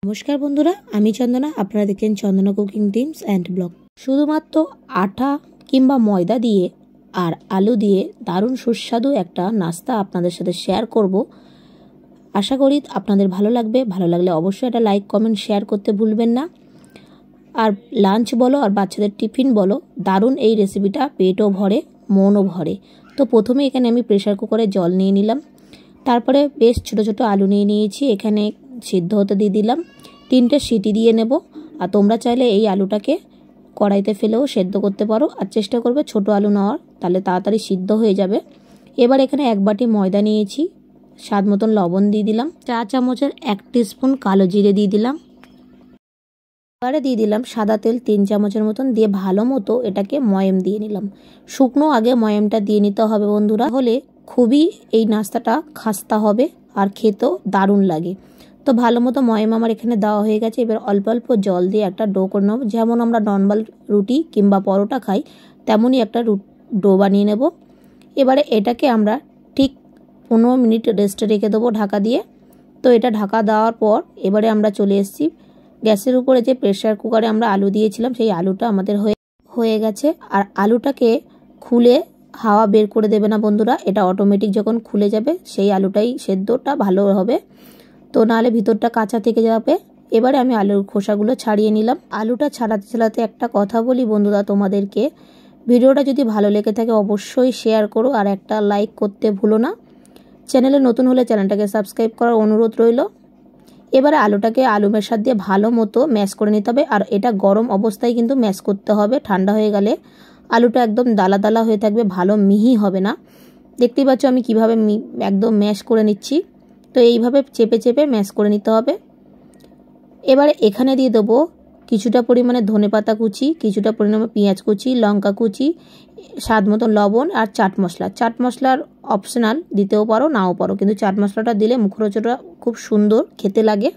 নমস্কার বন্ধুরা, আমি চন্দনা। আপনারা দেখছেন চন্দনা কুকিং টিপস অ্যান্ড ব্লগ। শুধুমাত্র আটা কিংবা ময়দা দিয়ে আর আলু দিয়ে দারুণ সুস্বাদু একটা নাস্তা আপনাদের সাথে শেয়ার করব। আশা করি আপনাদের ভালো লাগবে। ভালো লাগলে অবশ্যই একটা লাইক, কমেন্ট, শেয়ার করতে ভুলবেন না। আর লাঞ্চ বলো আর বাচ্চাদের টিফিন বলো, দারুণ এই রেসিপিটা, পেটও ভরে মনও ভরে। তো প্রথমে এখানে আমি প্রেসার কুকারে জল নিয়ে নিলাম। তারপরে বেশ ছোট ছোট আলু নিয়ে নিয়েছি, এখানে সিদ্ধ হতে দিয়ে দিলাম। 3টে সিটি দিয়ে নেব। আর তোমরা চাইলে এই আলুটাকে কড়াইতে ফেলেও সেদ্ধ করতে পারো, আর চেষ্টা করবে ছোট আলু নেওয়ার, তাহলে তাড়াতাড়ি সিদ্ধ হয়ে যাবে। এবার এখানে 1 বাটি ময়দা নিয়েছি, স্বাদ মতন লবণ দিয়ে দিলাম, 4 চামচের 1 টিস্পুন কালো জিরে দিয়ে দিলাম। এবারে দিয়ে দিলাম সাদা তেল 3 চামচের মতন, দিয়ে ভালো মতো এটাকে ময়াম দিয়ে নিলাম। শুকনো আগে ময়ামটা দিয়ে নিতে হবে বন্ধুরা, হলে খুবই এই নাস্তাটা খাস্তা হবে আর খেতেও দারুণ লাগে। তো ভালো মতো ময়াম আমার এখানে দেওয়া হয়ে গেছে। এবার অল্প অল্প জল দিয়ে একটা ডো করে নেব। যেমন আমরা নর্মাল রুটি কিংবা পরোটা খাই তেমনই একটা ডো বানিয়ে নেব। এবারে এটাকে আমরা ঠিক 15 মিনিট রেস্টে রেখে দেবো ঢাকা দিয়ে। তো এটা ঢাকা দেওয়ার পর এবারে আমরা চলে এসেছি গ্যাসের উপরে। যে প্রেসার কুকারে আমরা আলু দিয়েছিলাম সেই আলুটা আমাদের হয়ে গেছে। আর আলুটাকে খুলে হাওয়া বের করে দেবে না বন্ধুরা, এটা অটোমেটিক যখন খুলে যাবে সেই আলুটাই সেদ্ধটা ভালো হবে, তো নাহলে ভিতরটা কাঁচা থেকে যাবে। এবারে আমি আলুর খোসাগুলো ছাড়িয়ে নিলাম। আলুটা ছাড়াতে ছাড়াতে একটা কথা বলি বন্ধুরা তোমাদেরকে, ভিডিওটা যদি ভালো লেগে থাকে অবশ্যই শেয়ার করো আর একটা লাইক করতে ভুলো না। চ্যানেলে নতুন হলে চ্যানেলটাকে সাবস্ক্রাইব করার অনুরোধ রইল। এবারে আলুটাকে আলু মেশার দিয়ে ভালো মতো ম্যাশ করে নিতে হবে। আর এটা গরম অবস্থায় কিন্তু ম্যাশ করতে হবে, ঠান্ডা হয়ে গেলে আলুটা একদম দালা দালা হয়ে থাকবে, ভালো মিহি হবে না। দেখতেই পাচ্ছ আমি কিভাবে একদম ম্যাশ করে নিচ্ছি। তো এইভাবে চেপে চেপে ম্যাশ করে নিতে হবে। এবারে এখানে দিয়ে দেবো কিছুটা পরিমাণে ধনেপাতা কুচি, কিছুটা পরিমাণে পেঁয়াজ কুচি, লঙ্কা কুচি, স্বাদ মতো লবণ আর চাট মশলা। চাট মশলার অপশনাল, দিতেও পারো নাও পারো, কিন্তু চাট মশলাটা দিলে মুখরোচকটা খুব সুন্দর খেতে লাগে,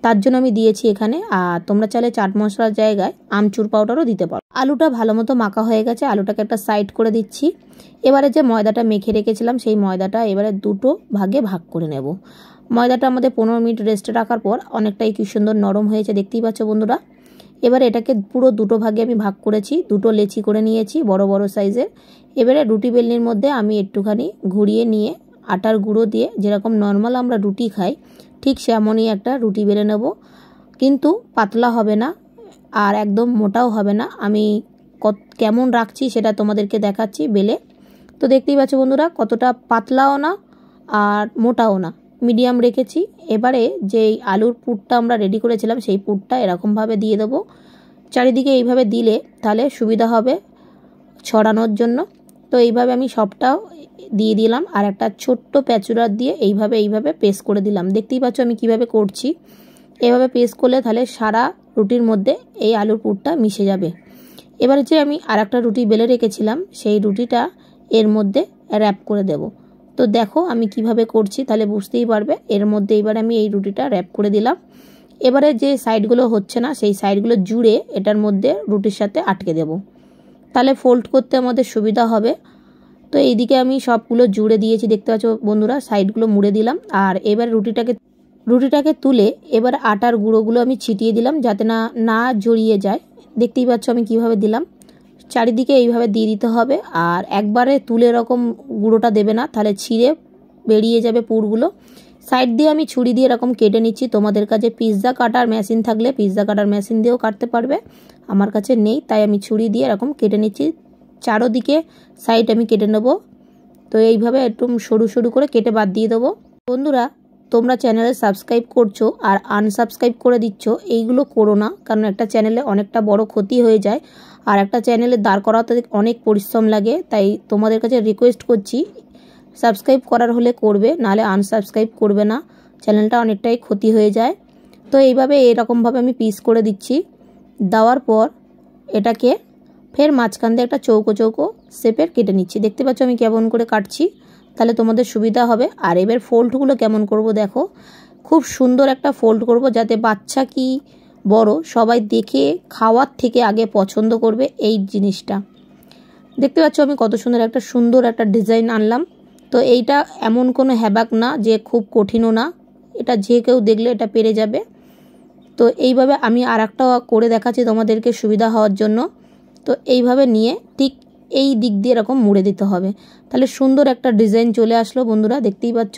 তার জন্য আমি দিয়েছি এখানে। আর তোমরা চাইলে চাট মশলার জায়গায় আমচুর পাউডারও দিতে পারো। আলুটা ভালো মতো মাখা হয়ে গেছে, আলুটাকে একটা সাইড করে দিচ্ছি। এবারে যে ময়দাটা মেখে রেখেছিলাম সেই ময়দাটা এবারে 2টো ভাগে ভাগ করে নেব। ময়দাটা আমাদের 15 মিনিট রেস্টে রাখার পর অনেকটাই কি সুন্দর নরম হয়েছে, দেখতেই পাচ্ছ বন্ধুরা। এবার এটাকে পুরো 2টো ভাগে আমি ভাগ করেছি, 2টো লেচি করে নিয়েছি বড় বড় সাইজের। এবারে রুটি বেলনির মধ্যে আমি একটুখানি ঘুরিয়ে নিয়ে আটার গুঁড়ো দিয়ে, যেরকম নর্মাল আমরা রুটি খাই ঠিক সেমনই একটা রুটি বেলে নেব। কিন্তু পাতলা হবে না আর একদম মোটাও হবে না। আমি কেমন রাখছি সেটা তোমাদেরকে দেখাচ্ছি বেলে। তো দেখতেই পাচ্ছ বন্ধুরা, কতটা পাতলাও না আর মোটাও না, মিডিয়াম রেখেছি। এবারে যেই আলুর পুরটা আমরা রেডি করেছিলাম সেই পুরটা এরকমভাবে দিয়ে দেবো। চারিদিকে এইভাবে দিলে তাহলে সুবিধা হবে ছড়ানোর জন্য। তো এইভাবে আমি সবটাও দিয়ে দিলাম আর একটা ছোট্ট প্যাচুরার দিয়ে এইভাবে পেস্ট করে দিলাম। দেখতেই পাচ্ছ আমি কিভাবে করছি। এভাবে পেস্ট করলে তাহলে সারা রুটির মধ্যে এই আলুর পুরটা মিশে যাবে। এবারে যে আমি আর একটা রুটি বেলে রেখেছিলাম সেই রুটিটা এর মধ্যে র্যাপ করে দেব। তো দেখো আমি কিভাবে করছি, তাহলে বুঝতেই পারবে। এর মধ্যে এবার আমি এই রুটিটা র্যাপ করে দিলাম। এবারে যে সাইডগুলো হচ্ছে না সেই সাইডগুলো জুড়ে এটার মধ্যে রুটির সাথে আটকে দেব, তাহলে ফোল্ড করতে আমাদের সুবিধা হবে। তো এইদিকে আমি সবগুলো জুড়ে দিয়েছি, দেখতে পাচ্ছ বন্ধুরা, সাইডগুলো মুড়ে দিলাম। আর এবার রুটিটাকে তুলে এবার আটার গুঁড়োগুলো আমি ছিটিয়ে দিলাম যাতে না জড়িয়ে যায়। দেখতেই পাচ্ছ আমি কিভাবে দিলাম, চারিদিকে এইভাবে দিয়ে দিতে হবে। আর একবারে তুলে এরকম গুঁড়োটা দেবে না, তাহলে ছিঁড়ে বেরিয়ে যাবে পুরগুলো। সাইড দিয়ে আমি ছুরি দিয়ে এরকম কেটে নিচ্ছি। তোমাদের কাছে পিৎজা কাটার মেশিন থাকলে পিৎজা কাটার মেশিন দিয়েও কাটতে পারবে, আমার কাছে নেই তাই আমি ছুরি দিয়ে এরকম কেটে নিচ্ছি। চারোদিকে সাইড আমি কেটে নেব। তো এইভাবে একটু সরু সরু করে কেটে বাদ দিয়ে দেবো। বন্ধুরা তোমরা চ্যানেলে সাবস্ক্রাইব করছো আর আনসাবস্ক্রাইব করে দিচ্ছ, এইগুলো করো না, কারণ একটা চ্যানেলে অনেকটা বড় ক্ষতি হয়ে যায়। আর একটা চ্যানেলে দাঁড় করাতে অনেক পরিশ্রম লাগে, তাই তোমাদের কাছে রিকোয়েস্ট করছি সাবস্ক্রাইব করার হলে করবে, নাহলে আনসাবস্ক্রাইব করবে না, চ্যানেলটা অনেকটাই ক্ষতি হয়ে যায়। তো এইভাবে এরকমভাবে আমি পিস করে দিচ্ছি। দেওয়ার পর এটাকে ফের মাঝখান দিয়ে একটা চৌকো চৌকো শেপের কেটে নিচ্ছি। দেখতে পাচ্ছ আমি কেমন করে কাটছি, তাহলে তোমাদের সুবিধা হবে। আর এবার ফোল্ডগুলো কেমন করব দেখো, খুব সুন্দর একটা ফোল্ড করব যাতে বাচ্চা কি বড় সবাই দেখে খাওয়ার থেকে আগে পছন্দ করবে এই জিনিসটা। দেখতে পাচ্ছ আমি কত সুন্দর একটা ডিজাইন আনলাম। তো এইটা এমন কোনো হ্যাবাক না যে খুব কঠিনও না, এটা যে কেউ দেখলে এটা পেরে যাবে। তো এইভাবে আমি আর একটা করে দেখাচ্ছি তোমাদেরকে সুবিধা হওয়ার জন্য। তো এইভাবে নিয়ে ঠিক এই দিক দিয়ে এরকম মুড়ে দিতে হবে, তাহলে সুন্দর একটা ডিজাইন চলে আসলো বন্ধুরা, দেখতেই পাচ্ছ।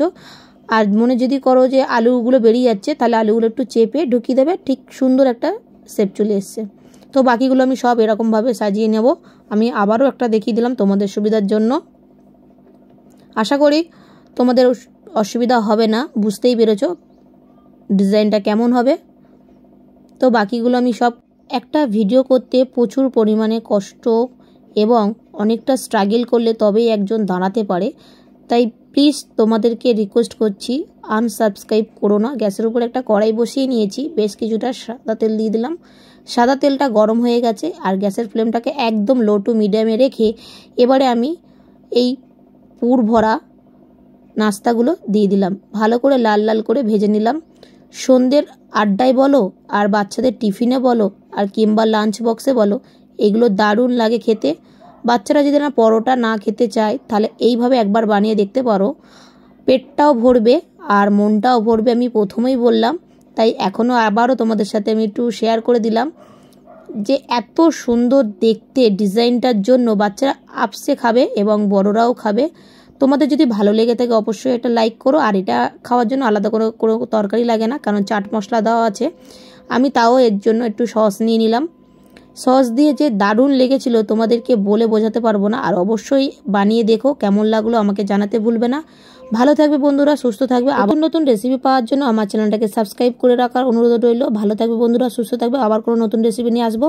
আর মনে যদি করো যে আলুগুলো বেরিয়ে যাচ্ছে, তাহলে আলুগুলো একটু চেপে ঢুকিয়ে দেবে, ঠিক সুন্দর একটা শেপ চলে এসছে। তো বাকিগুলো আমি সব এরকমভাবে সাজিয়ে নেব। আমি আবারও একটা দেখিয়ে দিলাম তোমাদের সুবিধার জন্য। আশা করি তোমাদের অসুবিধা হবে না, বুঝতেই পেরেছো ডিজাইনটা কেমন হবে। তো বাকিগুলো আমি সব, একটা ভিডিও করতে প্রচুর পরিমাণে কষ্ট এবং অনেকটা স্ট্রাগল করলে তবেই একজন দাঁড়াতে পারে। তাই প্লিজ তোমাদেরকে রিকোয়েস্ট করছি, আনসাবস্ক্রাইব করো না। গ্যাসের উপর একটা কড়াই বসিয়ে নিয়েছি, বেশ কিছুটা সাদা তেল দিয়ে দিলাম। সাদা তেলটা গরম হয়ে গেছে, আর গ্যাসের ফ্লেমটাকে একদম লো টু মিডিয়ামে রেখে এবারে আমি এই পুর ভরা নাস্তাগুলো দিয়ে দিলাম, ভালো করে লাল লাল করে ভেজে নিলাম। সন্ধ্যের আড্ডায় বলো, আর বাচ্চাদের টিফিনে বলো, আর কিংবা লাঞ্চ বক্সে বলো, এগুলো দারুণ লাগে খেতে। বাচ্চারা যদি না পরোটা না খেতে চায়, তাহলে এইভাবে একবার বানিয়ে দেখতে পারো, পেটটাও ভরবে আর মনটাও ভরবে। আমি প্রথমেই বললাম, তাই এখনও আবারও তোমাদের সাথে আমি একটু শেয়ার করে দিলাম যে এত সুন্দর দেখতে ডিজাইনটার জন্য বাচ্চারা আপসে খাবে এবং বড়রাও খাবে। তোমাদের যদি ভালো লেগে থাকে অবশ্যই একটা লাইক করো। আর এটা খাওয়ার জন্য আলাদা করে কোনো তরকারি লাগে না, কারণ চাট মশলা দেওয়া আছে। আমি তাও এর জন্য একটু সস নিয়ে নিলাম। সস দিয়ে যে দারুণ লেগেছিল তোমাদেরকে বলে বোঝাতে পারবো না। আর অবশ্যই বানিয়ে দেখো, কেমন লাগলো আমাকে জানাতে ভুলবে না। ভালো থাকবে বন্ধুরা, সুস্থ থাকবে। আবার নতুন রেসিপি পাওয়ার জন্য আমার চ্যানেলটাকে সাবস্ক্রাইব করে রাখার অনুরোধ রইল। ভালো থাকবে বন্ধুরা, সুস্থ থাকবে। আবার কোনো নতুন রেসিপি নিয়ে আসবো।